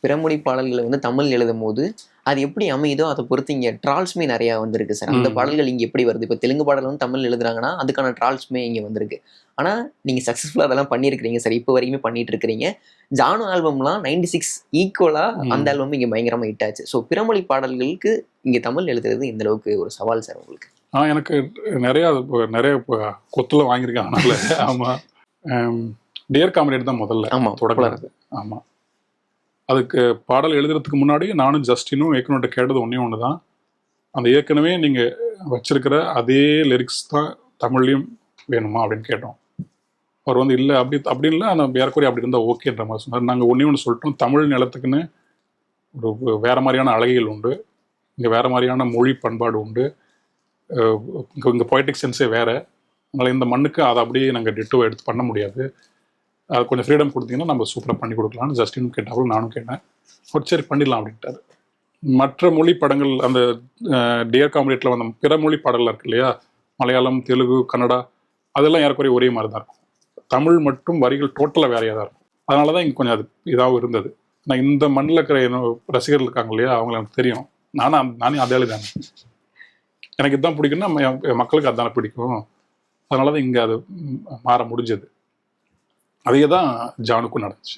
பிறமொழி பாடல்களை வந்து தமிழ் எழுதும் போது அது எப்படி அமையுதோ அதை பொறுத்து இங்கே ட்ரால்ஸ்மே நிறையா வந்திருக்கு சார். அந்த பாடல்கள் இங்கே எப்படி வருது? இப்போ தெலுங்கு பாடல் வந்து தமிழ் எழுதுறாங்கன்னா அதுக்கான ட்ரால்ஸ்மே இங்கே வந்திருக்கு. ஆனால் நீங்கள் சக்ஸஸ்ஃபுல்லாக அதெல்லாம் பண்ணியிருக்கிறீங்க சார், இப்போ வரைக்குமே பண்ணிட்டு இருக்கிறீங்க. ஜானு ஆல்பம்லாம் 96 ஈக்குவலாக அந்த ஆல்பம் இங்கே பயங்கரமாக ஹிட் ஆச்சு. ஸோ பிறமொழி பாடல்களுக்கு இங்கே தமிழ் எழுதுறது இந்த அளவுக்கு ஒரு சவால் சார் உங்களுக்கு? எனக்கு நிறைய கொத்துல வாங்கியிருக்கேன். அதனால ஆமாம், டியர் காம்ரேட் தான் முதல்ல தொடங்குறது. ஆமாம், அதுக்கு பாடல் எழுதுறதுக்கு முன்னாடி நானும் ஜஸ்டினும் ஏற்கனவே கேட்டது ஒன்று தான், அந்த ஏற்கனவே நீங்கள் வச்சிருக்கிற அதே லிரிக்ஸ் தான் தமிழ்லையும் வேணுமா அப்படின்னு கேட்டோம். அவர் வந்து இல்லை அப்படி இல்லை, ஆனால் ஏறக்குறைய அப்படி இருந்தால் ஓகேன்ற மாதிரி சொன்னார். நாங்கள் ஒன்று சொல்லிட்டோம், தமிழ் நிலத்துக்குன்னு ஒரு வேறு மாதிரியான அழகிகள் உண்டு, இங்கே வேறு மாதிரியான மொழி பண்பாடு உண்டு, இங்கே பொய்டிக் சென்ஸே வேறு. அதனால் இந்த மண்ணுக்கு அதை அப்படியே நாங்கள் டிட்டோ எடுத்து பண்ண முடியாது, அது கொஞ்சம் ஃப்ரீடம் கொடுத்தீங்கன்னா நம்ம சூப்பராக பண்ணி கொடுக்கலாம்னு ஜஸ்டினும் கேட்டாலும் நானும் கேட்டேன். ஒரு சரி பண்ணிடலாம் அப்படின்ட்டாரு. மற்ற மொழி படங்கள் அந்த டியர் காம்ரேட்டில் வந்த பிற மொழி பாடல்கள் இருக்கு இல்லையா, மலையாளம், தெலுங்கு, கன்னடா, அதெல்லாம் ஏறக்குறைய ஒரே மாதிரி தான் இருக்கும். தமிழ் மட்டும் வரிகள் டோட்டலாக வேறையாக தான் இருக்கும். அதனால தான் இங்கே கொஞ்சம் அது இதாகவும் இருந்தது. நான் இந்த மண்ணில் இருக்கிற ரசிகர்கள் இருக்காங்க இல்லையா, அவங்கள எனக்கு தெரியும். நானே அதே தானே, எனக்கு இதுதான் பிடிக்குன்னா மக்களுக்கு அதுதானே பிடிக்கும். அதனால தான் இங்கே அது மாற முடிஞ்சது. அதே தான் ஜானுக்கும் நடந்துச்சு.